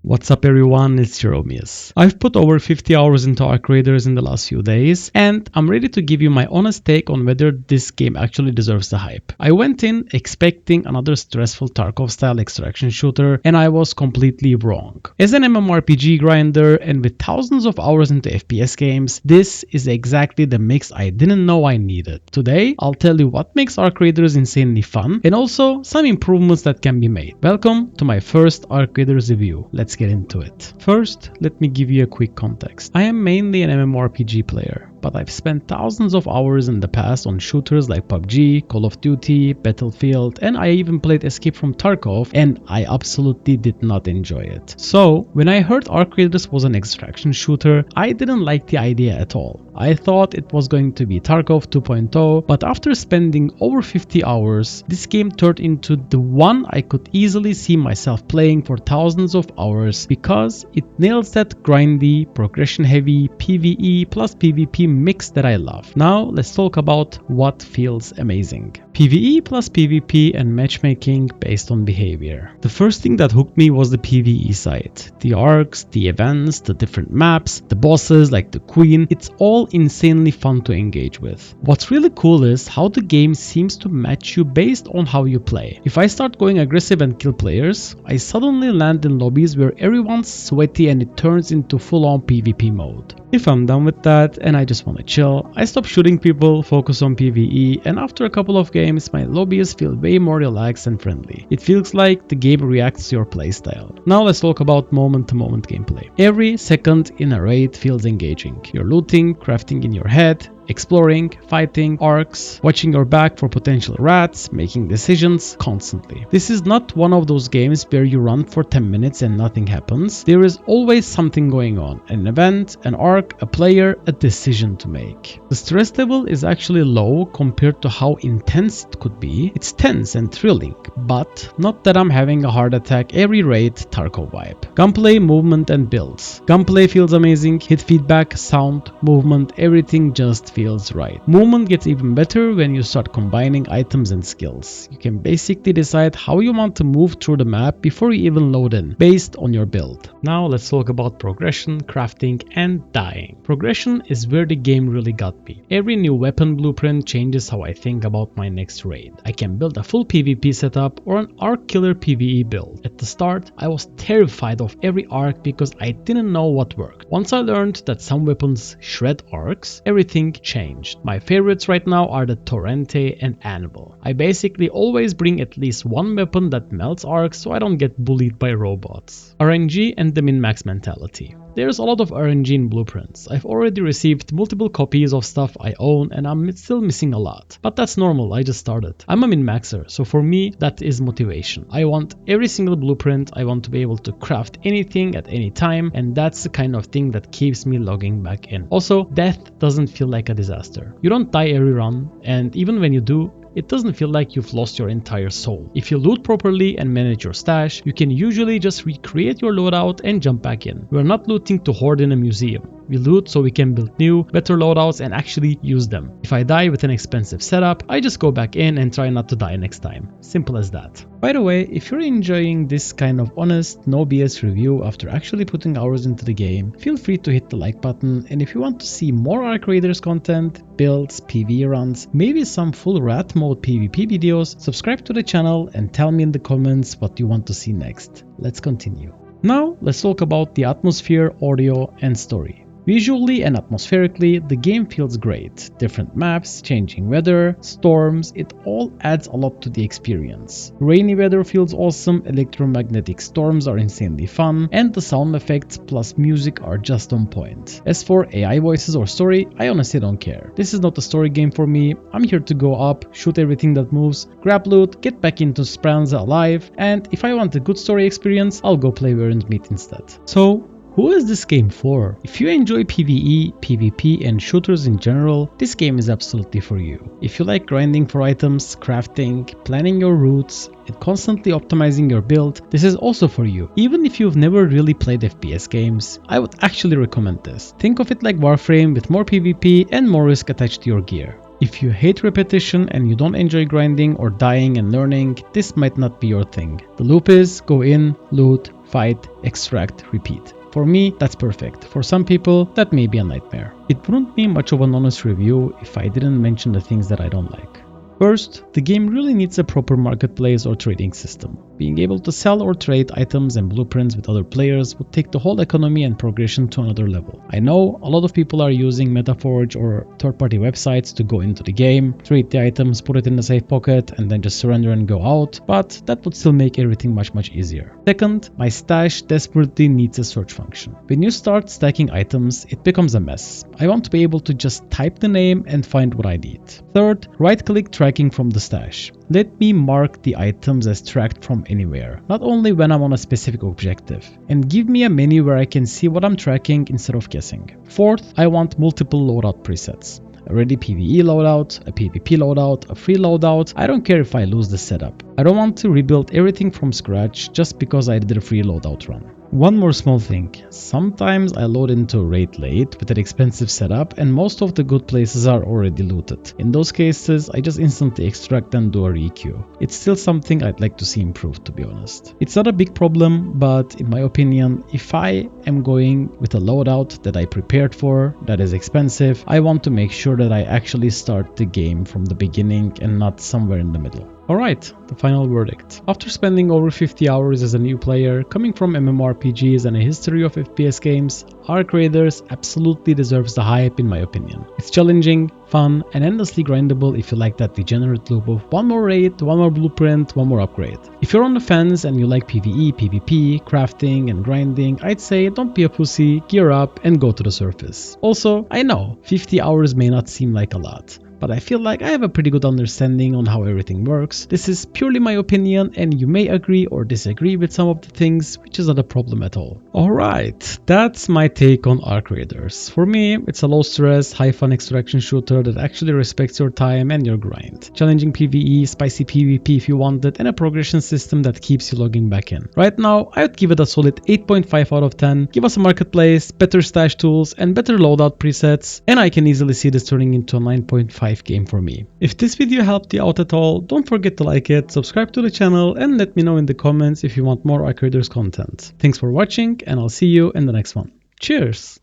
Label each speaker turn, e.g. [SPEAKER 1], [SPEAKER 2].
[SPEAKER 1] What's up everyone, it's Jeromius. I've put over 50 hours into Arc Raiders in the last few days, and I'm ready to give you my honest take on whether this game actually deserves the hype. I went in expecting another stressful Tarkov-style extraction shooter, and I was completely wrong. As an MMORPG grinder, and with thousands of hours into FPS games, this is exactly the mix I didn't know I needed. Today, I'll tell you what makes Arc Raiders insanely fun, and also some improvements that can be made. Welcome to my first Arc Raiders review. Let's get into it. First, let me give you a quick context. I am mainly an MMORPG player, but I've spent thousands of hours in the past on shooters like PUBG, Call of Duty, Battlefield, and I even played Escape from Tarkov, and I absolutely did not enjoy it. So, when I heard Arc Raiders was an extraction shooter, I didn't like the idea at all. I thought it was going to be Tarkov 2.0, but after spending over 50 hours, this game turned into the one I could easily see myself playing for thousands of hours because it nails that grindy, progression-heavy PvE plus PvP mix that I love. Now let's talk about what feels amazing. PvE plus PvP and matchmaking based on behavior. The first thing that hooked me was the PvE side. The arcs, the events, the different maps, the bosses like the Queen, it's all insanely fun to engage with. What's really cool is how the game seems to match you based on how you play. If I start going aggressive and kill players, I suddenly land in lobbies where everyone's sweaty and it turns into full-on PvP mode. If I'm done with that and I just want to chill, I stop shooting people, focus on PvE, and after a couple of games, my lobbies feel way more relaxed and friendly. It feels like the game reacts to your playstyle. Now let's talk about moment-to-moment gameplay. Every second in a raid feels engaging. You're looting, crafting in your head, exploring, fighting, arcs, watching your back for potential rats, making decisions constantly. This is not one of those games where you run for 10 minutes and nothing happens. There is always something going on. An event, an arc, a player, a decision to make. The stress level is actually low compared to how intense it could be. It's tense and thrilling, but not that I'm having a heart attack every raid Tarkov vibe. Gunplay, movement and builds. Gunplay feels amazing, hit feedback, sound, movement, everything just feels right. Movement gets even better when you start combining items and skills. You can basically decide how you want to move through the map before you even load in, based on your build. Now let's talk about progression, crafting and dying. Progression is where the game really got me. Every new weapon blueprint changes how I think about my next raid. I can build a full PvP setup or an arc killer PvE build. At the start, I was terrified of every arc because I didn't know what worked. Once I learned that some weapons shred arcs, everything changed. My favorites right now are the Torrente and Anvil. I basically always bring at least one weapon that melts arcs so I don't get bullied by robots. RNG and the min-max mentality. There's a lot of RNG in blueprints. I've already received multiple copies of stuff I own and I'm still missing a lot. But that's normal, I just started. I'm a min-maxer, so for me that is motivation. I want every single blueprint, I want to be able to craft anything at any time, and that's the kind of thing that keeps me logging back in. Also, death doesn't feel like a disaster. You don't die every run, and even when you do, it doesn't feel like you've lost your entire soul. If you loot properly and manage your stash, you can usually just recreate your loadout and jump back in. We're not looting to hoard in a museum. We loot so we can build new, better loadouts and actually use them. If I die with an expensive setup, I just go back in and try not to die next time. Simple as that. By the way, if you're enjoying this kind of honest, no BS review after actually putting hours into the game, feel free to hit the like button, and if you want to see more Arc Raiders content, builds, PvE runs, maybe some full rat mode PvP videos, subscribe to the channel and tell me in the comments what you want to see next. Let's continue. Now let's talk about the atmosphere, audio and story. Visually and atmospherically, the game feels great. Different maps, changing weather, storms, it all adds a lot to the experience. Rainy weather feels awesome, electromagnetic storms are insanely fun, and the sound effects plus music are just on point. As for AI voices or story, I honestly don't care. This is not a story game for me. I'm here to go up, shoot everything that moves, grab loot, get back into Speranza alive, and if I want a good story experience, I'll go play Warren's Meat instead. So, who is this game for? If you enjoy PvE, PvP and shooters in general, this game is absolutely for you. If you like grinding for items, crafting, planning your routes, and constantly optimizing your build, this is also for you. Even if you've never really played FPS games, I would actually recommend this. Think of it like Warframe with more PvP and more risk attached to your gear. If you hate repetition and you don't enjoy grinding or dying and learning, this might not be your thing. The loop is go in, loot, fight, extract, repeat. For me, that's perfect. For some people, that may be a nightmare. It wouldn't be much of an honest review if I didn't mention the things that I don't like. First, the game really needs a proper marketplace or trading system. Being able to sell or trade items and blueprints with other players would take the whole economy and progression to another level. I know a lot of people are using Metaforge or third-party websites to go into the game, trade the items, put it in the safe pocket, and then just surrender and go out, but that would still make everything much easier. Second, my stash desperately needs a search function. When you start stacking items, it becomes a mess. I want to be able to just type the name and find what I need. Third, right-click tracking from the stash. Let me mark the items as tracked from anywhere, not only when I'm on a specific objective, and give me a menu where I can see what I'm tracking instead of guessing. Fourth, I want multiple loadout presets. A ready PvE loadout, a PvP loadout, a free loadout. I don't care if I lose the setup. I don't want to rebuild everything from scratch just because I did a free loadout run. One more small thing, sometimes I load into a raid late with an expensive setup and most of the good places are already looted. In those cases, I just instantly extract and do a requeue. It's still something I'd like to see improved, to be honest. It's not a big problem, but in my opinion, if I am going with a loadout that I prepared for, that is expensive, I want to make sure that I actually start the game from the beginning and not somewhere in the middle. Alright, the final verdict. After spending over 50 hours as a new player, coming from MMORPGs and a history of FPS games, Arc Raiders absolutely deserves the hype in my opinion. It's challenging, fun, and endlessly grindable if you like that degenerate loop of one more raid, one more blueprint, one more upgrade. If you're on the fence and you like PvE, PvP, crafting, and grinding, I'd say don't be a pussy, gear up, and go to the surface. Also, I know, 50 hours may not seem like a lot, but I feel like I have a pretty good understanding on how everything works. This is purely my opinion and you may agree or disagree with some of the things, which is not a problem at all. Alright, that's my take on Arc Raiders. For me, it's a low stress, high fun extraction shooter that actually respects your time and your grind. Challenging PvE, spicy PvP if you want it, and a progression system that keeps you logging back in. Right now, I would give it a solid 8.5 out of 10. Give us a marketplace, better stash tools, and better loadout presets, and I can easily see this turning into a 9.5 game for me. If this video helped you out at all, don't forget to like it, subscribe to the channel, and let me know in the comments if you want more Arc Raiders content. Thanks for watching, and I'll see you in the next one. Cheers!